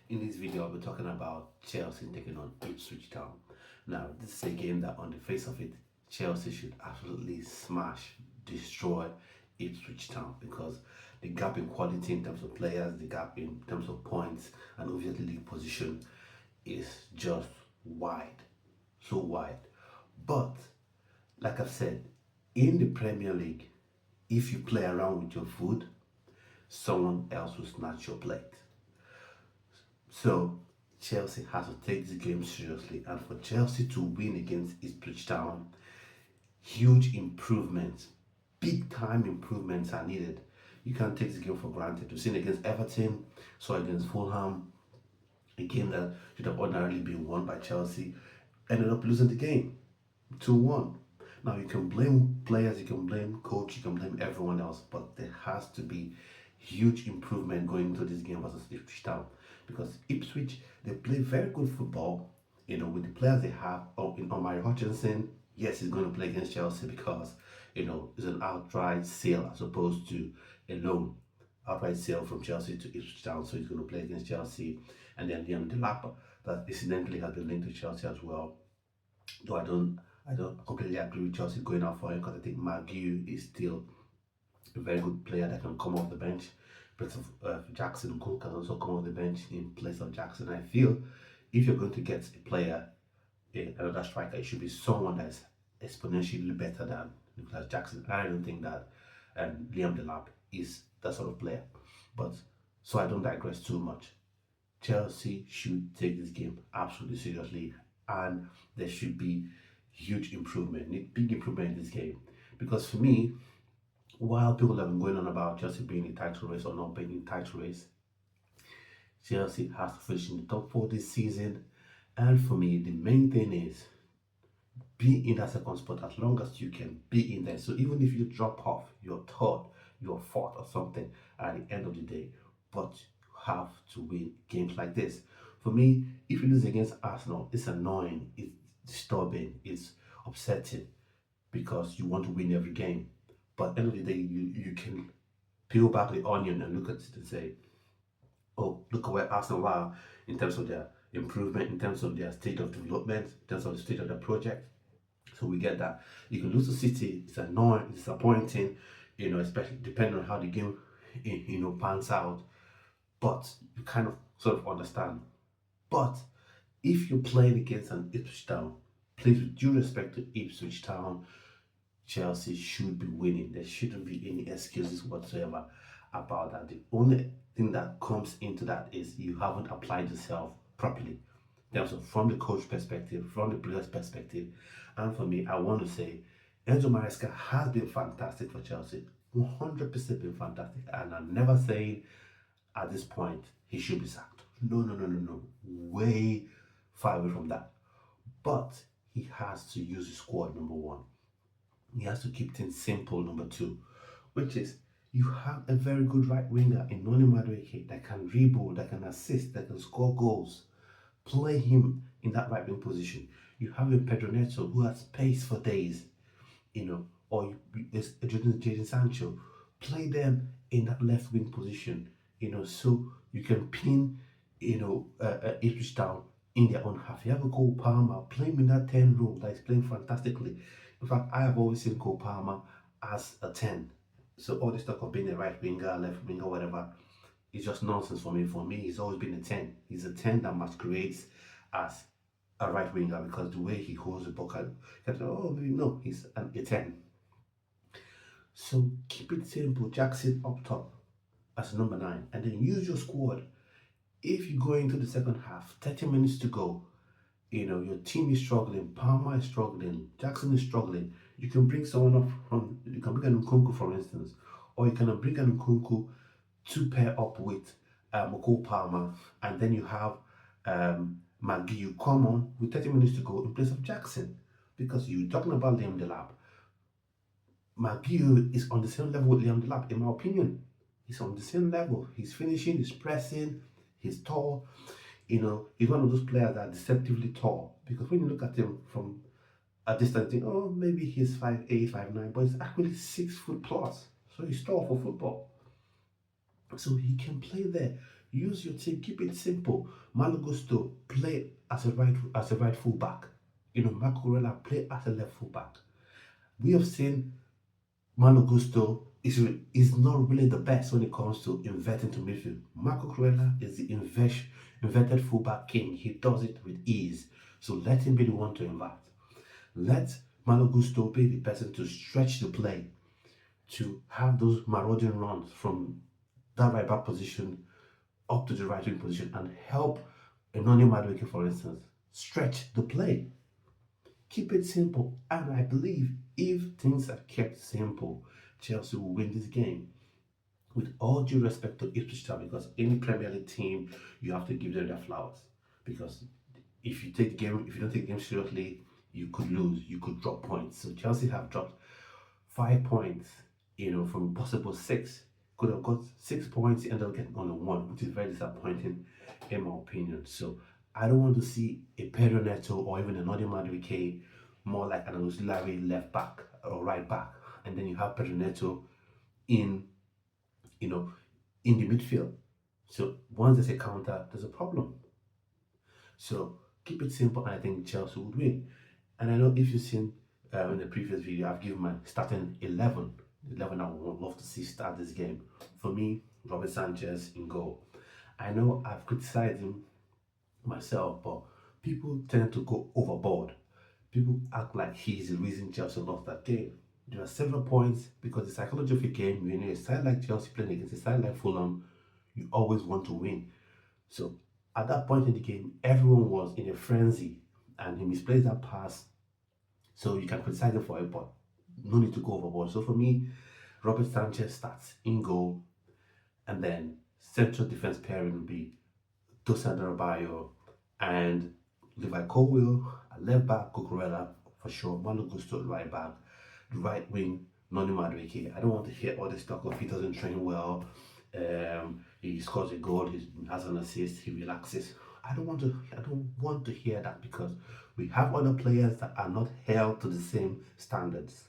In this video, I'll be talking about Chelsea taking on Ipswich Town. Now, this is a game that, on the face of it, Chelsea should absolutely smash, destroy Ipswich Town because the gap in quality in terms of players, the gap in terms of points, and obviously league position is just wide, so wide. But, like I've said, in the Premier League, if you play around with your food, someone else will snatch your plate. So Chelsea has to take this game seriously, and for Chelsea to win against Ipswich Town, huge improvements, big time improvements are needed. You can't take this game for granted. We've seen against Everton, saw against Fulham, a game that should have ordinarily been won by Chelsea, ended up losing the game 2-1. Now you can blame players, you can blame coach, you can blame everyone else, but there has to be huge improvement going into this game versus Ipswich Town because Ipswich, they play very good football. With the players they have. In Omari Hutchinson, yes, he's going to play against Chelsea because it's an outright sale as opposed to a loan. Outright sale from Chelsea to Ipswich Town, so he's going to play against Chelsea. And then Liam Delap, that incidentally has been linked to Chelsea as well. Though I don't completely agree with Chelsea going out for him because I think McGew is still a very good player that can come off the bench. But Jackson Cook can also come off the bench in place of Jackson. I feel if you're going to get a player, another striker, it should be someone that's exponentially better than Nicholas Jackson. I don't think that Liam Delap is that sort of player. But so I don't digress too much. Chelsea should take this game absolutely seriously, and there should be huge improvement, big improvement in this game. Because for me, while people have been going on about Chelsea being in title race or not being in title race, Chelsea has to finish in the top four this season. And for me, the main thing is be in that second spot as long as you can be in there. So even if you drop off, you're third, you're fourth or something at the end of the day, but you have to win games like this. For me, if you lose against Arsenal, it's annoying, it's disturbing, it's upsetting because you want to win every game. But at the end of the day, you can peel back the onion and look at it and say, oh, look at where Arsenal are in terms of their improvement, in terms of their state of development, in terms of the state of the project. So we get that. You can lose to City, it's annoying, it's disappointing, especially depending on how the game, pans out. But you kind of sort of understand. But if you're playing against an Ipswich Town, please, with due respect to Ipswich Town, Chelsea should be winning. There shouldn't be any excuses whatsoever about that. The only thing that comes into that is you haven't applied yourself properly. In terms of from the coach perspective, from the player's perspective. And for me, I want to say Enzo Maresca has been fantastic for Chelsea. 100% been fantastic. And I'm never saying at this point he should be sacked. No, no, no, no, no. Way far away from that. But he has to use his squad, number one. He has to keep things simple, number two, which is you have a very good right winger in Noni Madueke that can dribble, that can assist, that can score goals. Play him in that right wing position. You have a Pedro Neto who has pace for days, or it's Jadon Sancho. Play them in that left wing position, so you can pin, Ipswich down in their own half. You have a Cole Palmer, play him in that 10 role that is playing fantastically. In fact, I have always seen Cole Palmer as a 10. So all this talk of being a right winger, left winger, whatever, is just nonsense for me. For me, he's always been a 10. He's a 10 that masquerades as a right winger because the way he holds the ball, no, he's a 10. So keep it simple. Jackson up top as number 9, and then use your squad. If you go into the second half, 30 minutes to go, your team is struggling, Palmer is struggling, Jackson is struggling, you can bring someone up you can bring an Nkunku, for instance, or you can bring an Nkunku to pair up with Cole Palmer, and then you have McGee come on with 30 minutes to go in place of Jackson, because you're talking about Liam Delap. McGee is on the same level with Liam Delap, in my opinion. He's on the same level. He's finishing, he's pressing, he's tall. He's one of those players that are deceptively tall, because when you look at him from a distance, you think, oh, maybe he's 5'8", 5'9", but he's actually 6 foot plus. So he's tall for football. So he can play there. Use your team. Keep it simple. Malagusto play as a right fullback. Marco Corella play as a left fullback. We have seen Malagusto is not really the best when it comes to inverting to midfield. Marco Corella is the inverted fullback king. He does it with ease. So let him be the one to invert. Let Malagusto be the person to stretch the play, to have those marauding runs from that right back position up to the right wing position and help Enoni Madueke, for instance, stretch the play. Keep it simple. And I believe if things are kept simple, Chelsea will win this game. With all due respect to Ipswich Town, because any Premier League team, you have to give them their flowers. Because if you don't take the game seriously, you could lose, you could drop points. So Chelsea have dropped 5 points, from possible six. Could have got 6 points, ended up getting only one, which is very disappointing in my opinion. So I don't want to see a Pedro Neto or even another Madueke, more like an auxiliary left back or right back. And then you have Pedro Neto in, you know, in the midfield. So once there's a counter, there's a problem. So keep it simple, and I think Chelsea would win. And I know if you've seen in the previous video, I've given my starting 11. 11 I would love to see start this game. For me, Robert Sanchez in goal. I know I've criticized him myself, but people tend to go overboard. People act like he's the reason Chelsea lost that game. There are several points because the psychology of a game, when you're a side like Chelsea playing against a side like Fulham, you always want to win. So at that point in the game, everyone was in a frenzy and he misplaced that pass. So you can criticize him for it, but no need to go overboard. So for me, Robert Sanchez starts in goal, and then central defense pairing will be Tosin Adarabioyo and Levi Colwill at left back, Cucurella for sure, Malo Gusto at right back, the right wing, Noni Madueke. I don't want to hear all this talk of he doesn't train well, he scores a goal, he has an assist, he relaxes. I don't want to hear that because we have other players that are not held to the same standards.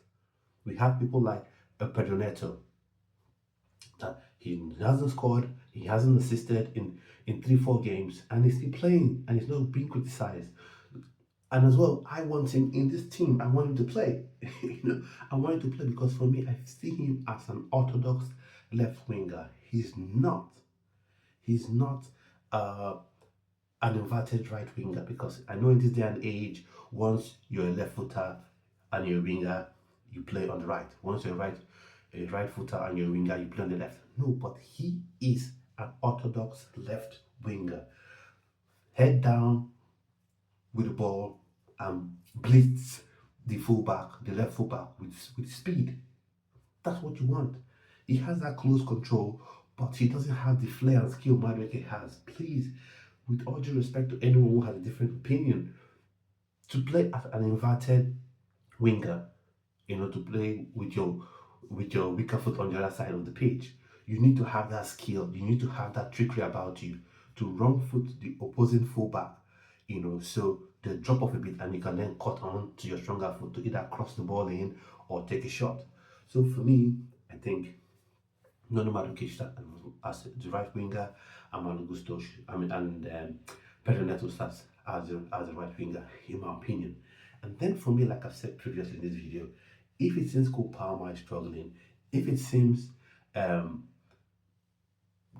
We have people like Pedro Neto that he hasn't scored, he hasn't assisted in 3-4 games, and he's still playing and he's not being criticized. And as well, I want him in this team. I want him to play. I want him to play because for me, I see him as an orthodox left winger. He's not. He's not uh, an inverted right winger because I know in this day and age, once you're a left footer and you're a winger, you play on the right. Once you're a right footer and you're a winger, you play on the left. No, but he is an orthodox left winger. Head down with the ball and blitz the left fullback with speed. That's what you want. He has that close control, but he doesn't have the flair and skill Madueke has. Please, with all due respect to anyone who has a different opinion, to play as an inverted winger, to play with your weaker foot on the other side of the pitch, you need to have that skill. You need to have that trickery about you to wrong foot the opposing fullback. So they drop off a bit, and you can then cut on to your stronger foot to either cross the ball in or take a shot. So for me, I think Nono Madueke as the right winger, and Malo Gusto, and Pedro Neto starts as the right winger, in my opinion. And then for me, like I've said previously in this video, if it seems Cole Palmer is struggling, if it seems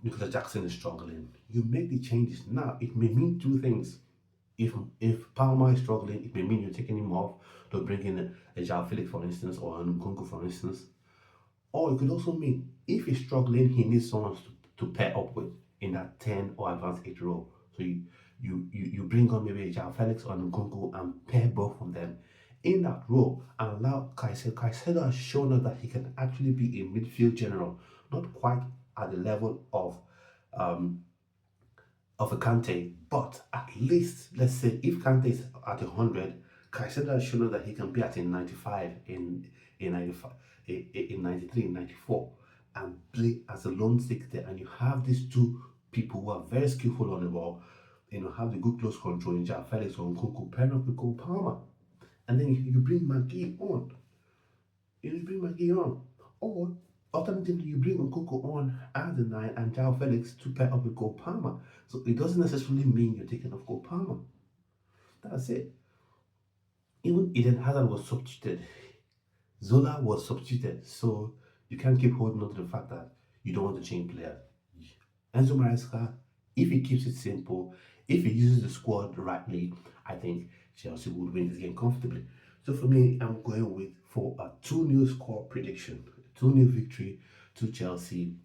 Nicolas Jackson is struggling, you make the changes. Now, it may mean two things. If Palmer is struggling, it may mean you're taking him off to bring in a João Felix, for instance, or an Nkunku, for instance. Or it could also mean if he's struggling, he needs someone to pair up with in that 10 or advanced 8 role. So you bring on maybe a João Felix or an Nkunku and pair both of them in that role and allow Caicedo. Caicedo has shown us that he can actually be a midfield general, not quite at the level of a Kante, but at least, let's say, if Kante is at 100, Caicedo has shown us that he can be at a 95, in 95, in 93, in 94, and play as a lone six there. And you have these two people who are very skillful on the ball, have the good close control in João Felix or Nkunku, pairing up with Cole Palmer. And then you bring McGee on. Or Alternatively, you bring Nkoko on as the nine and Jao Felix to pair up with Cole Palmer. So it doesn't necessarily mean you're taking off Cole Palmer. That's it. Even Eden Hazard was substituted. Zola was substituted. So you can't keep holding on to the fact that you don't want to change players. Enzo Maresca, if he keeps it simple, if he uses the squad rightly, I think Chelsea would win this game comfortably. So for me, I'm going with for a 2-0 score prediction, 2-0 victory to Chelsea.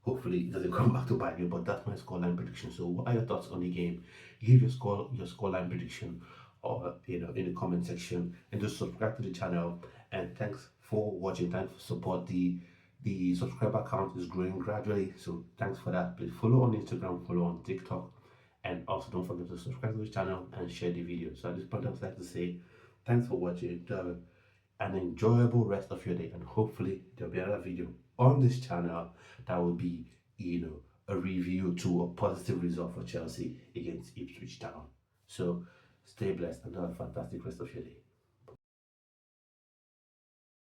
Hopefully it doesn't come back to bite you, but that's my scoreline prediction. So what are your thoughts on the game? Give your scoreline prediction or in the comment section, and just subscribe to the channel. And thanks for watching. Thanks for support. The subscriber count is growing gradually, so thanks for that. Please follow on Instagram, follow on TikTok, and also don't forget to subscribe to the channel and share the video. So at this point, I would like to say thanks for watching. Have an enjoyable rest of your day, and hopefully there'll be another video on this channel that will be a review to a positive result for Chelsea against Ipswich Town. So stay blessed and have a fantastic rest of your day.